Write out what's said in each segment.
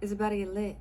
is about to get lit.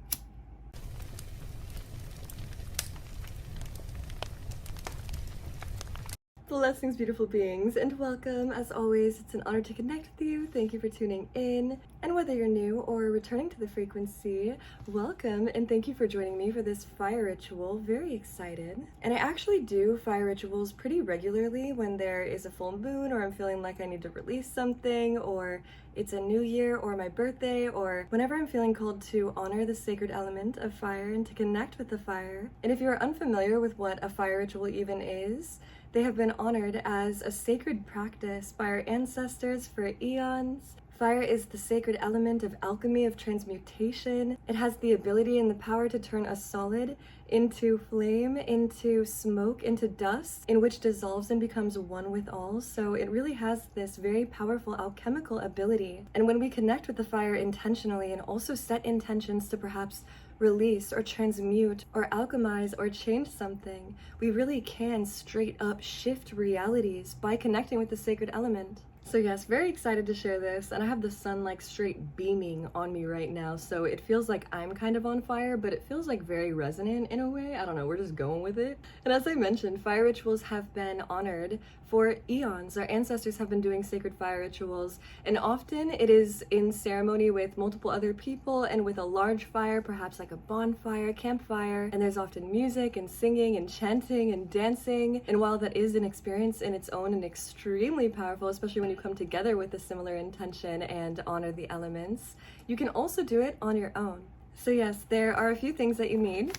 Blessings, beautiful beings, and welcome. As always, it's an honor to connect with you. Thank you for tuning in. And whether you're new or returning to the frequency, welcome, and thank you for joining me for this fire ritual. Very excited. And I actually do fire rituals pretty regularly when there is a full moon, or I'm feeling like I need to release something, or it's a new year, or my birthday, or whenever I'm feeling called to honor the sacred element of fire and to connect with the fire. And if you are unfamiliar with what a fire ritual even is, they have been honored as a sacred practice by our ancestors for eons. Fire is the sacred element of alchemy, of transmutation. It has the ability and the power to turn a solid into flame, into smoke, into dust, in which dissolves and becomes one with all. So it really has this very powerful alchemical ability. And when we connect with the fire intentionally and also set intentions to perhaps release or transmute or alchemize or change something, we really can straight up shift realities by connecting with the sacred element. So yes, very excited to share this, and I have the sun like straight beaming on me right now, so it feels like I'm kind of on fire, but it feels like very resonant in a way. I don't know, we're just going with it. And as I mentioned, fire rituals have been honored for eons. Our ancestors have been doing sacred fire rituals, and often it is in ceremony with multiple other people and with a large fire, perhaps like a bonfire, campfire, and there's often music and singing and chanting and dancing. And while that is an experience in its own and extremely powerful, especially when you come together with a similar intention and honor the elements, you can also do it on your own. So yes, there are a few things that you need,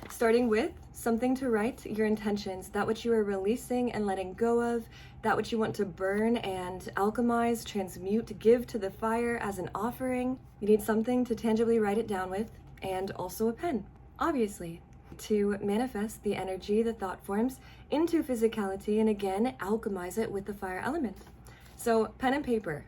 starting with something to write your intentions, that which you are releasing and letting go of, that which you want to burn and alchemize, transmute, give to the fire as an offering. You need something to tangibly write it down with, and also a pen, obviously, to manifest the energy, the thought forms, into physicality, and again, alchemize it with the fire element. So pen and paper,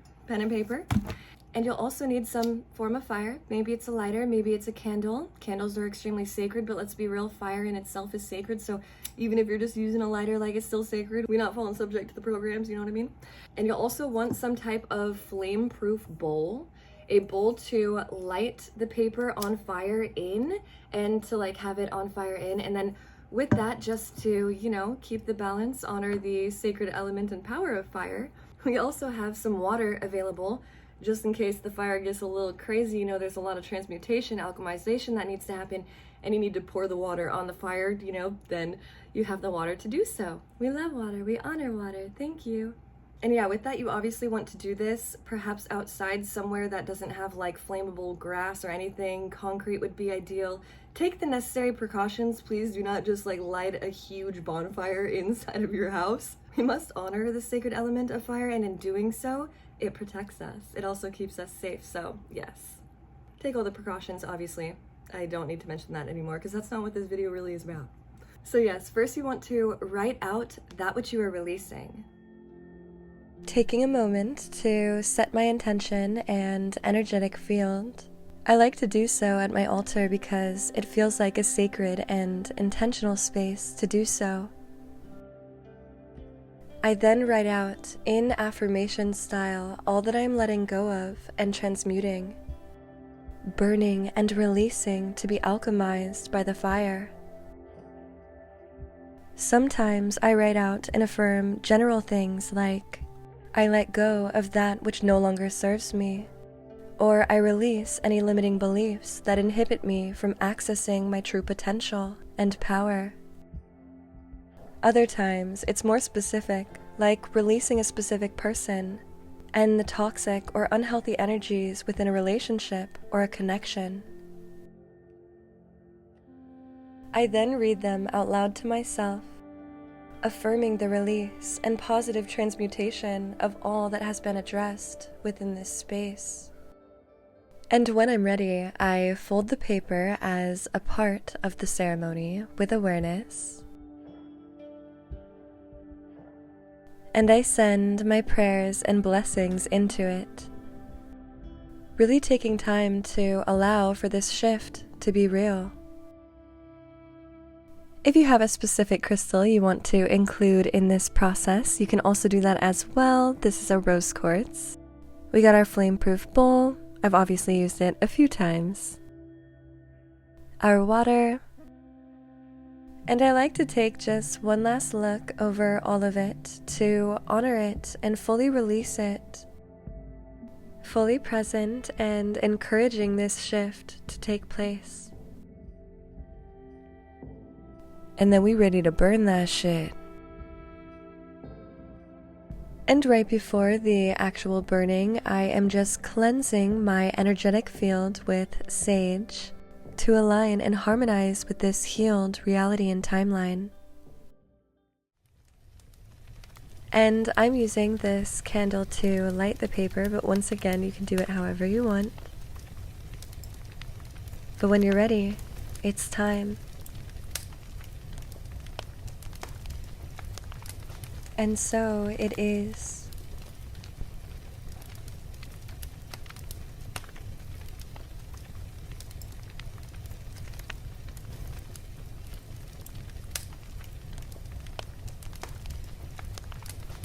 and you'll also need some form of fire. Maybe it's a lighter, maybe it's a candle. Candles are extremely sacred, but let's be real, fire in itself is sacred. So even if you're just using a lighter, like, it's still sacred. We're not falling subject to the programs, you know what I mean? And you'll also want some type of flame-proof bowl, a bowl to light the paper on fire in, and to like have it on fire in, and then with that, just to, you know, keep the balance, honor the sacred element and power of fire. We also have some water available, just in case the fire gets a little crazy. You know, there's a lot of transmutation, alchemization that needs to happen, and you need to pour the water on the fire, you know, then you have the water to do so. We love water, we honor water, thank you. And yeah, with that, you obviously want to do this perhaps outside somewhere that doesn't have like flammable grass or anything. Concrete would be ideal. Take the necessary precautions. Please do not just like light a huge bonfire inside of your house. We must honor the sacred element of fire, and in doing so, it protects us. It also keeps us safe, so yes. Take all the precautions, obviously. I don't need to mention that anymore because that's not what this video really is about. So yes, first you want to write out that which you are releasing. Taking a moment to set my intention and energetic field. I like to do so at my altar because it feels like a sacred and intentional space to do so. I then write out, in affirmation style, all that I'm letting go of and transmuting, burning and releasing to be alchemized by the fire. Sometimes I write out and affirm general things like, I let go of that which no longer serves me, or I release any limiting beliefs that inhibit me from accessing my true potential and power. Other times, it's more specific, like releasing a specific person and the toxic or unhealthy energies within a relationship or a connection. I then read them out loud to myself, affirming the release and positive transmutation of all that has been addressed within this space. And when I'm ready, I fold the paper as a part of the ceremony with awareness, and I send my prayers and blessings into it, really taking time to allow for this shift to be real. If you have a specific crystal you want to include in this process, you can also do that as well. This is a rose quartz. We got our flame-proof bowl. I've obviously used it a few times. our water. And I like to take just one last look over all of it to honor it and fully release it, fully present and encouraging this shift to take place. And then we ready to burn that shit. And right before the actual burning, I am just cleansing my energetic field with sage to align and harmonize with this healed reality and timeline. And I'm using this candle to light the paper, but once again, you can do it however you want. But when you're ready, it's time. And so it is.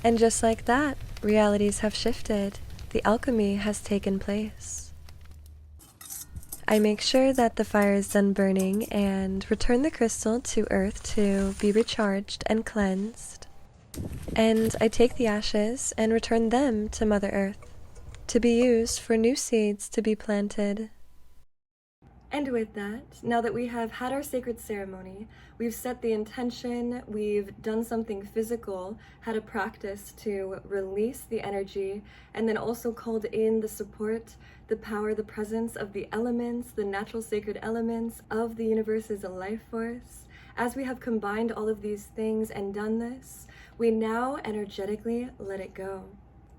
And just like that, realities have shifted. The alchemy has taken place. I make sure that the fire is done burning and return the crystal to earth to be recharged and cleansed. And I take the ashes and return them to Mother Earth to be used for new seeds to be planted. And with that, now that we have had our sacred ceremony, we've set the intention, we've done something physical, had a practice to release the energy, and then also called in the support, the power, the presence of the elements, the natural sacred elements of the universe's life force. As we have combined all of these things and done this, we now energetically let it go.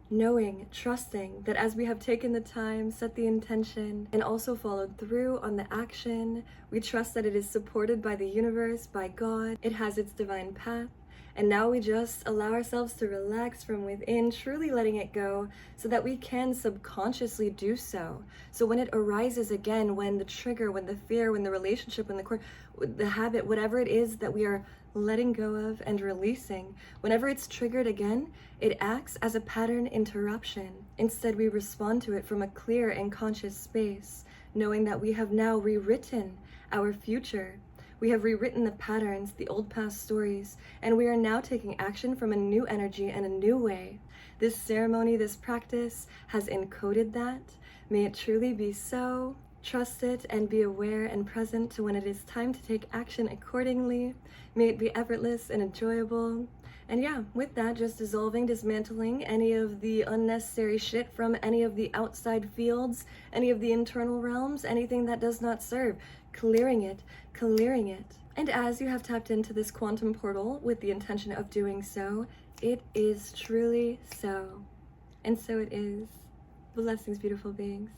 Knowing, trusting that as we have taken the time, set the intention, and also followed through on the action, we trust that it is supported by the universe, by God, it has its divine path, and now we just allow ourselves to relax from within, truly letting it go, so that we can subconsciously do so. So when it arises again, when the trigger, when the fear, when the relationship, when the habit, whatever it is that we are letting go of and releasing, whenever it's triggered again, it acts as a pattern interruption. Instead, we respond to it from a clear and conscious space, knowing that we have now rewritten our future. We have rewritten the patterns, the old past stories, and we are now taking action from a new energy and a new way. This ceremony, this practice has encoded that. May it truly be so. Trust it and be aware and present to when it is time to take action accordingly. May it be effortless and enjoyable. And yeah, with that, just dissolving, dismantling any of the unnecessary shit from any of the outside fields, any of the internal realms, anything that does not serve, clearing it, clearing it. And as you have tapped into this quantum portal with the intention of doing so, it is truly so. And so it is. Blessings, beautiful beings.